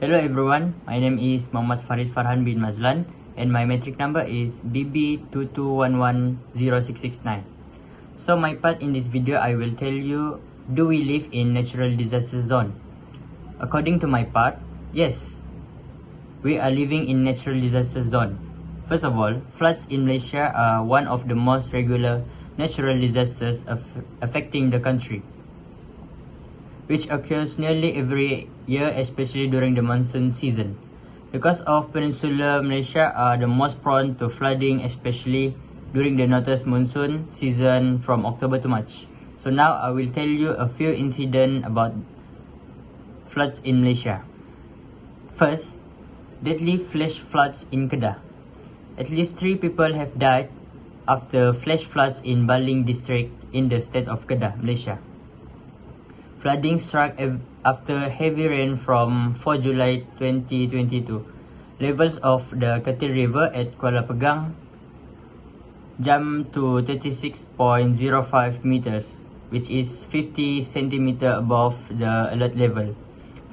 Hello everyone, my name is Muhammad Faris Farhan bin Mazlan and my metric number is BB22110669. So my part in this video, I will tell you, do we live in natural disaster zone? According to my part, yes, we are living in natural disaster zone. First of all, floods in Malaysia are one of the most regular natural disasters affecting the country, which occurs nearly every year, especially during the monsoon season. Because of Peninsular Malaysia are the most prone to flooding, especially during the northwest monsoon season from October to March. So now I will tell you a few incidents about floods in Malaysia. First, deadly flash floods in Kedah. At least 3 people have died after flash floods in Baling district in the state of Kedah, Malaysia. Flooding struck after heavy rain from 4 July 2022. Levels of the Katil River at Kuala Pegang jumped to 36.05 meters, which is 50 centimeters above the alert level.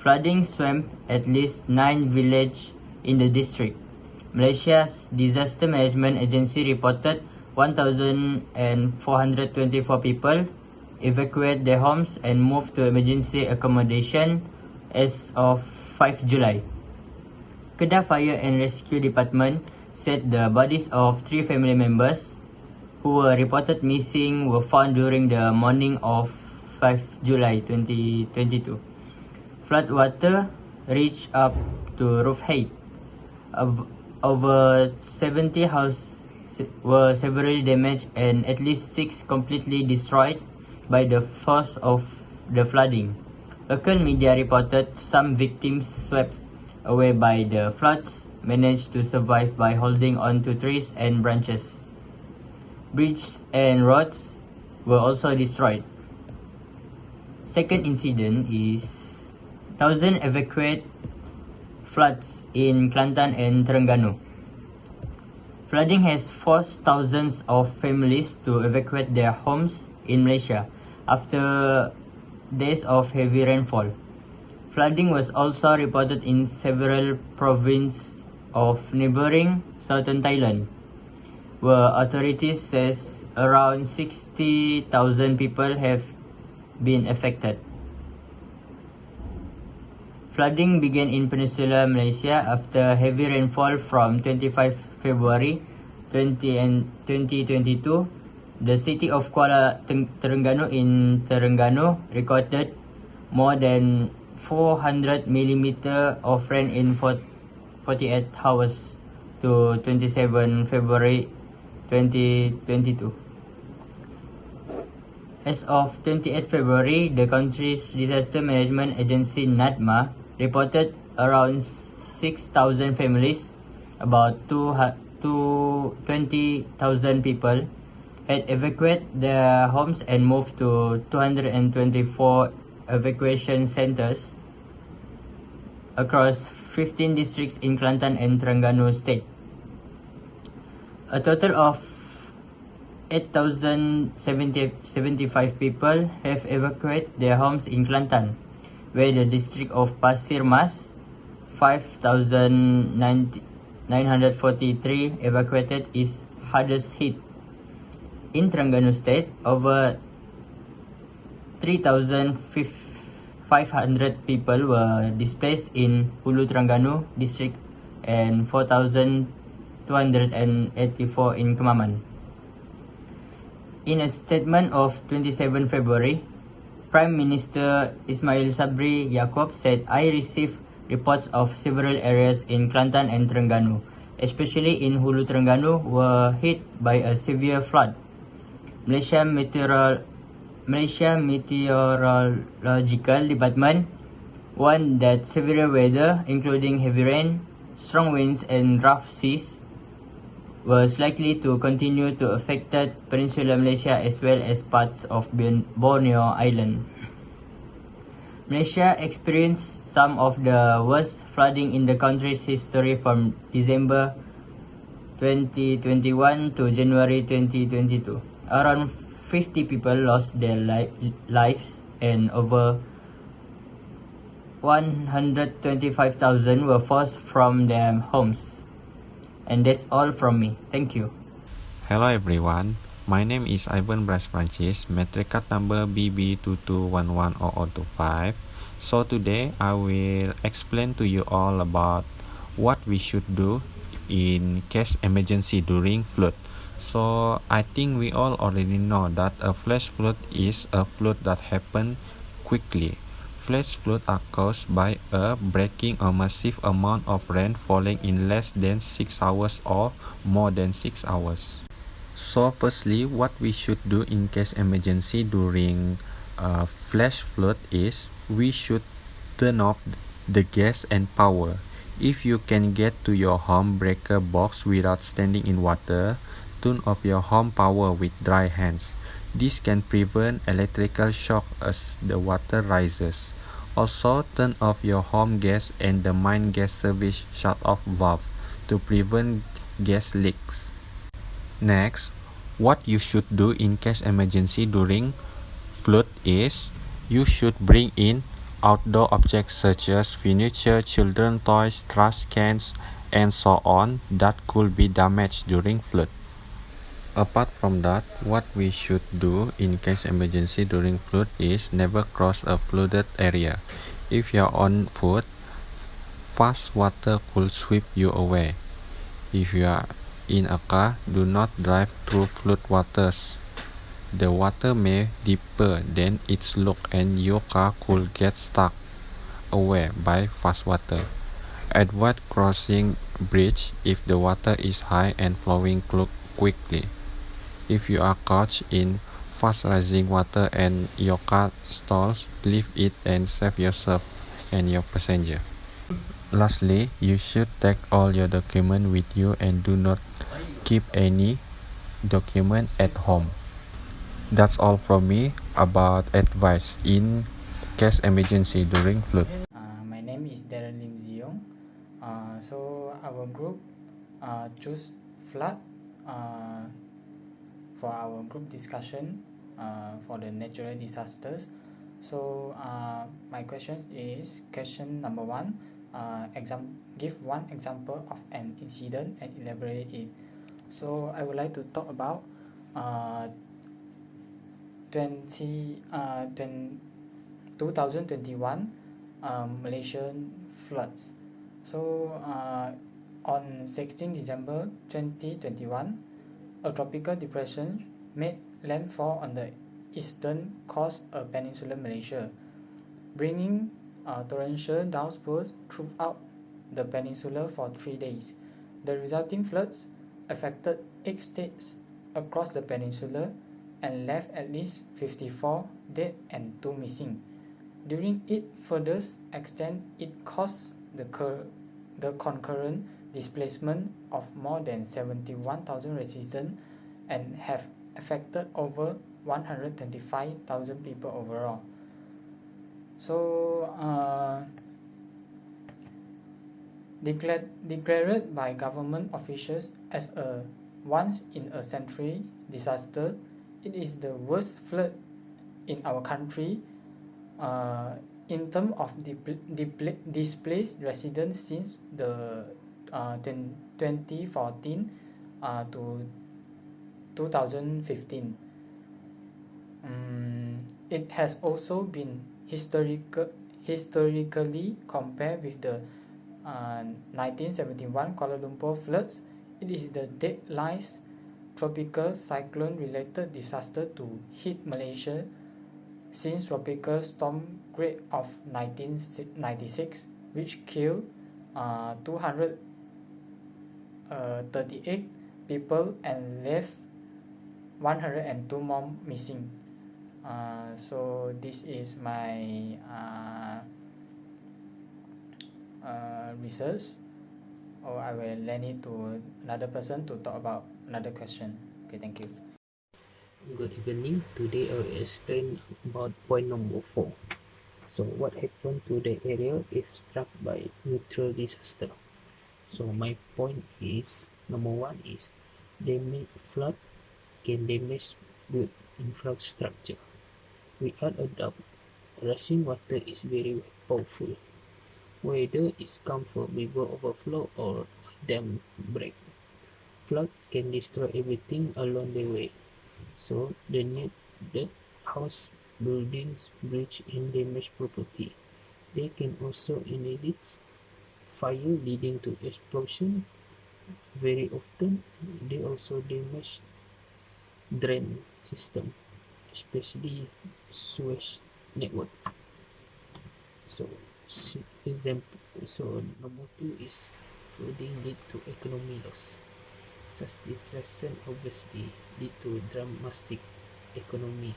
Flooding swamped at least 9 villages in the district. Malaysia's Disaster Management Agency reported 1,424 people evacuate their homes and move to emergency accommodation as of 5 July. Kedah Fire and Rescue Department said the bodies of 3 family members who were reported missing were found during the morning of 5 July 2022. Flood water reached up to roof height. Over 70 houses were severely damaged and at least 6 completely destroyed by the force of the flooding. Local media reported some victims swept away by the floods managed to survive by holding on to trees and branches. Bridges and roads were also destroyed. Second incident is 1,000 evacuate floods in Kelantan and Terengganu. Flooding has forced thousands of families to evacuate their homes in Malaysia after days of heavy rainfall. Flooding was also reported in several provinces of neighboring southern Thailand, where authorities says around 60,000 people have been affected. Flooding began in Peninsular Malaysia after heavy rainfall from 25 February 2022. The city of Kuala Terengganu in Terengganu recorded more than 400 millimeter of rain in 48 hours to 27 February 2022. As of 28 February, the country's Disaster Management Agency NADMA reported around 6,000 families, about 20,000 people, had evacuated their homes and moved to 224 evacuation centers across 15 districts in Kelantan and Terengganu state. A total of 8,075 people have evacuated their homes in Kelantan, where the district of Pasir Mas, 5,943 evacuated, is hardest hit. In Terengganu state, over 3,500 people were displaced in Hulu Terengganu district and 4,284 in Kemaman. In a statement of 27 February, Prime Minister Ismail Sabri Yaakob said, I received reports of several areas in Kelantan and Terengganu, especially in Hulu Terengganu, were hit by a severe flood. Malaysia Meteorological Department warned that severe weather, including heavy rain, strong winds and rough seas, was likely to continue to affect Peninsular Malaysia as well as parts of Borneo Island. Malaysia experienced some of the worst flooding in the country's history from December 2021 to January 2022. Around 50 people lost their lives and over 125,000 were forced from their homes. And that's all from me. Thank you. Hello everyone, my name is Ivan Bras Francis, metric card number BB22110025. So today I will explain to you all about what we should do in case emergency during flood. So I think we all already know that a flash flood is a flood that happens quickly. Flash flood are caused by a breaking a massive amount of rain falling in less than 6 hours or more than 6 hours. So firstly, what we should do in case emergency during flash flood is we should turn off the gas and power. If you can get to your home breaker box without standing in water, turn off your home power with dry hands. This can prevent electrical shock as the water rises. Also, turn off your home gas and the main gas service shut-off valve to prevent gas leaks. Next, what you should do in case emergency during flood is you should bring in outdoor objects such as furniture, children toys, trash cans, and so on that could be damaged during flood. Apart from that, what we should do in case emergency during flood is never cross a flooded area. If you are on foot, fast water could sweep you away. If you are in a car, do not drive through flood waters. The water may deeper than its look and your car could get stuck away by fast water. Avoid crossing bridge if the water is high and flowing quickly. If you are caught in fast rising water and your car stalls, leave it and save yourself and your passenger. Lastly, you should take all your documents with you and do not keep any document at home. That's all from me about advice in case emergency during flood. My name is Darren Lim Ziong. So our group choose flood for our group discussion for the natural disasters. So my question is question number one. Give one example of an incident and elaborate it. So I would like to talk about 2021 Malaysian floods. So on 16 December 2021, a tropical depression made landfall on the eastern coast of Peninsular Malaysia, bringing torrential downpours throughout the peninsula for 3 days. The resulting floods affected 8 states across the peninsula and left at least 54 dead and 2 missing. During its furthest extent, it caused the concurrent displacement of more than 71,000 residents and have affected over 125,000 people overall. So declared by government officials as a once-in-a-century disaster, it is the worst flood in our country in terms of displaced residents since the 2014 to 2015. It has also been historically compared with the 1971 Kuala Lumpur floods. It is the deadliest tropical cyclone-related disaster to hit Malaysia since Tropical Storm Greg of 1996, which killed 238 people and left 102 more missing. So this is my research. Or I will lend it to another person to talk about another question. Okay, thank you. Good evening. Today I will explain about point number 4. So what happened to the area if struck by natural disaster? So my point is, number 1 is flood can damage good infrastructure. Without a doubt, rushing water is very powerful whether it's come from river overflow or dam break. Flood can destroy everything along the way. So they need the house, buildings, bridge, and damaged property. They can also inhibit fire leading to explosion. Very often, they also damage drain system, especially sewage network. So, example. So number two is flooding lead to economy loss. Such disruption obviously lead to dramatic economy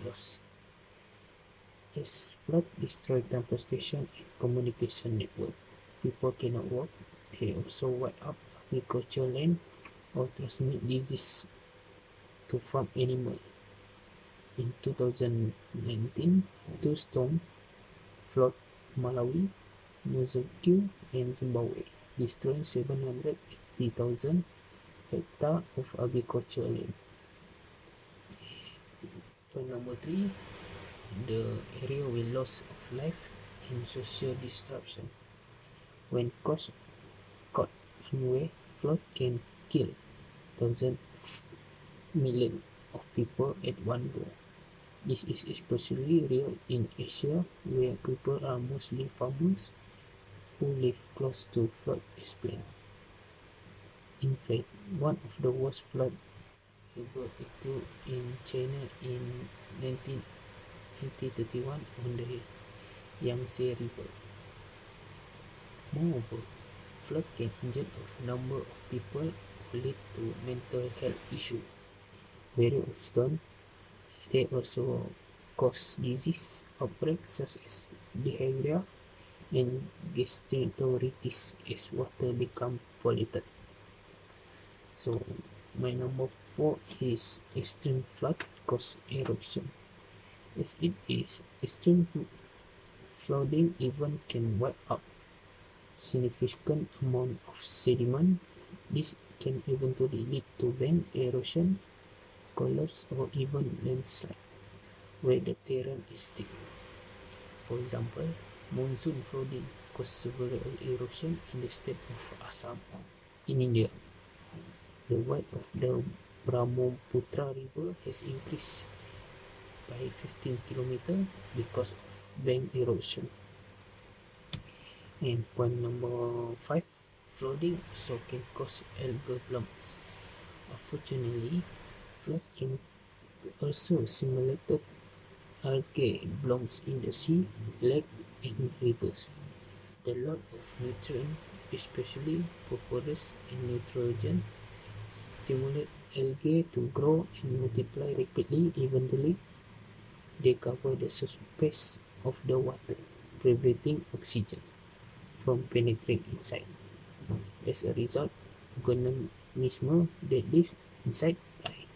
loss. As flood destroy transportation and communication network, people cannot walk. They also wipe up agricultural land or transmit disease to farm animals. In 2019, two storms flooded Malawi, Mozambique, and Zimbabwe, destroying 780,000 hectares of agricultural land. Point number three, the area with loss of life and social disruption. When caught unaware, flood can kill thousands of millions of people at one go. This is especially real in Asia, where people are mostly farmers who live close to flood explain. In fact, one of the worst floods ever occurred in China in 1931 on the Yangtze River. Moreover, flood can injure a number of people or lead to mental health issues. Very often, they also cause disease outbreaks such as diarrhea and gastroenteritis as water becomes polluted. So my number four is extreme flood cause eruption. As it is, extreme flooding even can wipe out significant amount of sediment. This can eventually lead to land erosion, collapse, or even landslide where the terrain is steep. For example, monsoon flooding caused severe erosion in the state of Assam in India. The width of the Brahmaputra River has increased by 15 kilometers because of bank erosion. And point number five, flooding also can cause algal blooms. Unfortunately, flood can also simulate algae blooms in the sea, lake, and rivers. The lot of nutrients, especially phosphorus and nitrogen, stimulate algae to grow and multiply rapidly. Eventually, they cover the surface of the water, preventing oxygen from penetrating inside. As a result, organisms that live inside die.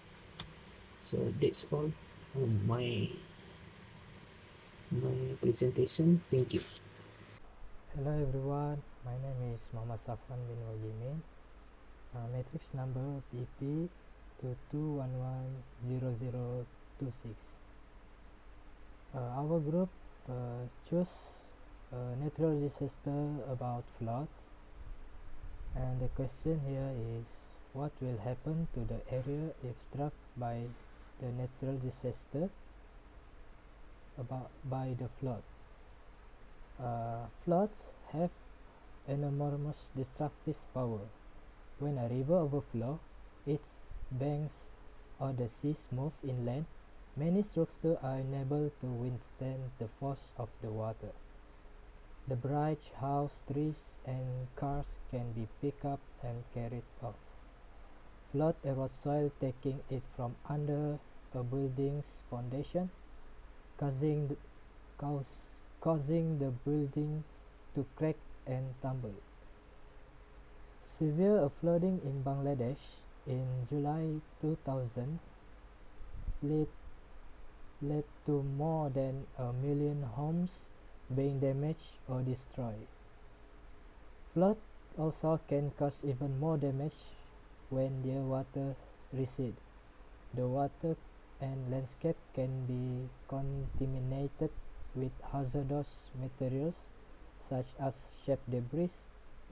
So that's all from my presentation. Thank you. Hello everyone, my name is Muhammad Safwan bin Wagimin, matrix number BP 22110026. Our group chose a natural disaster about floods, and the question here is, what will happen to the area if struck by the natural disaster by the flood? Floods have an enormous destructive power. When a river overflows, its banks or the seas move inland, many structures are unable to withstand the force of the water. The bridge, house, trees, and cars can be picked up and carried off. Flood erodes soil, taking it from under a building's foundation, causing the building to crack and tumble. Severe flooding in Bangladesh in July 2000 led to more than 1 million homes being damaged or destroyed. Flood also can cause even more damage when the water recedes. The water and landscape can be contaminated with hazardous materials such as shaped debris,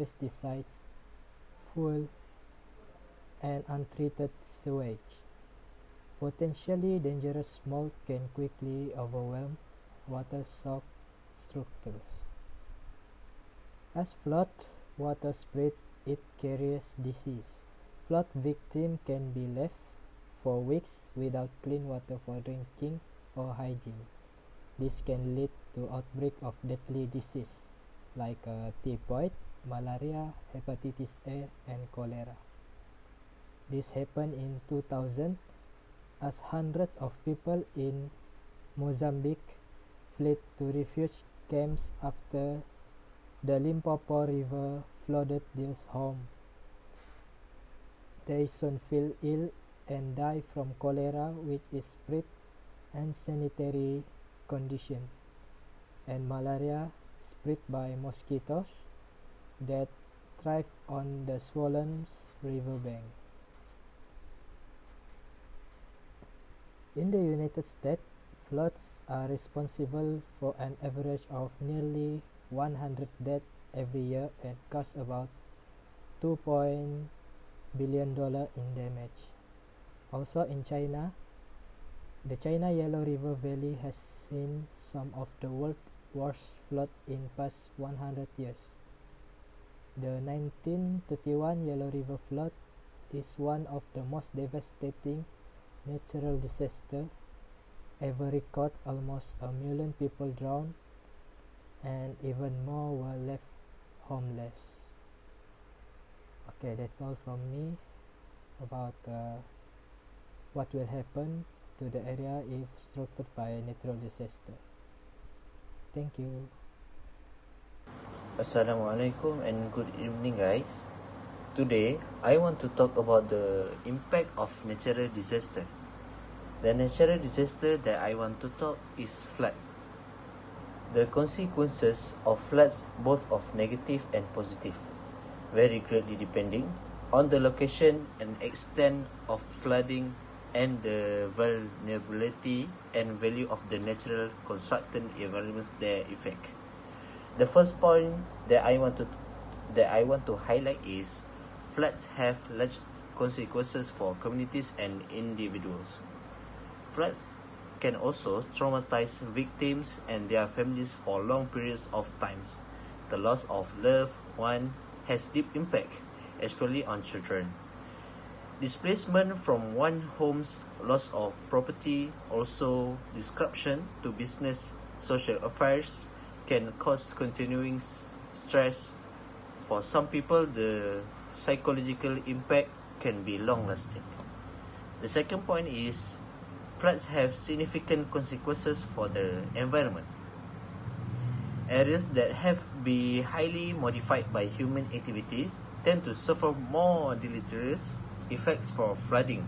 pesticides, fuel, and untreated sewage. Potentially dangerous smoke can quickly overwhelm water-soaked structures. As flood water spreads, it carries disease. Flood victims can be left for weeks without clean water for drinking or hygiene. This can lead to outbreak of deadly disease like typhoid, malaria, hepatitis A, and cholera. This happened in 2000 as hundreds of people in Mozambique fled to refuge camps after the Limpopo River flooded their homes. They soon fell ill and die from cholera, which is spread unsanitary condition, and malaria spread by mosquitoes that thrive on the swollen riverbanks. In the United States, floods are responsible for an average of nearly 100 deaths every year and cost about $2 billion in damage. Also in China, the China Yellow River Valley has seen some of the world's worst floods in past 100 years. The 1931 Yellow River flood is one of the most devastating natural disasters ever recorded. Almost 1 million people drowned and even more were left homeless. Okay, that's all from me about what will happen to the area if struck by a natural disaster. Thank you. Assalamualaikum and good evening, guys. Today I want to talk about the impact of natural disaster. The natural disaster that I want to talk is flood. The consequences of floods both of negative and positive, very greatly depending on the location and extent of flooding and the vulnerability and value of the natural constructed environments they affect. The first point that I want to highlight is floods have large consequences for communities and individuals. Floods can also traumatize victims and their families for long periods of times. The loss of loved one has deep impact, especially on children. Displacement from one home's loss of property, also disruption to business, social affairs, can cause continuing stress. For some people, the psychological impact can be long-lasting. The second point is floods have significant consequences for the environment. Areas that have been highly modified by human activity tend to suffer more deleterious effects for flooding.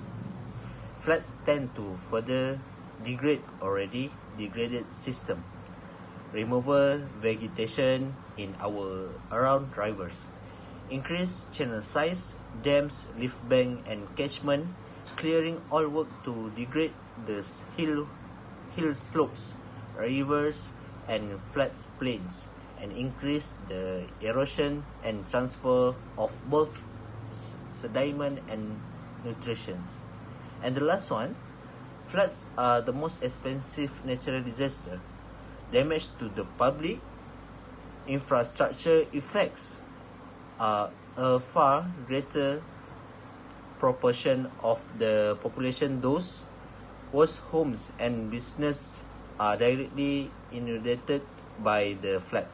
Floods tend to further degrade already degraded system, removal vegetation in our around rivers, increase channel size, dams, lift bank and catchment, clearing all work to degrade the hill slopes, rivers and floodplains, and increase the erosion and transfer of both sediment and nutrition. And the last one, floods are the most expensive natural disaster. Damage to the public infrastructure effects are a far greater proportion of the population. Those whose homes and business are directly inundated by the flood.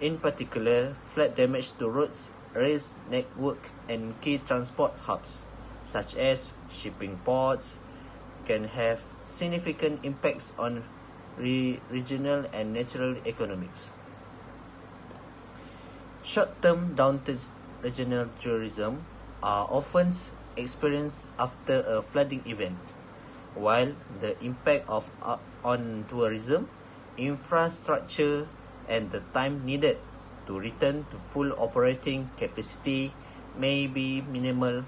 In particular, flood damage to roads, rail network and key transport hubs, such as shipping ports, can have significant impacts on regional and natural economics. Short-term downturns regional tourism are often experienced after a flooding event, while the impact on tourism, infrastructure and the time needed to return to full operating capacity may be minimal.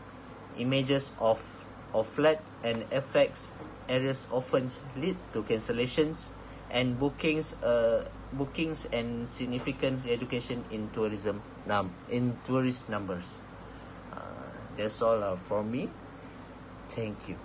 Images of flood and affects areas often lead to cancellations and bookings bookings and significant education in tourist numbers. That's all from me. Thank you.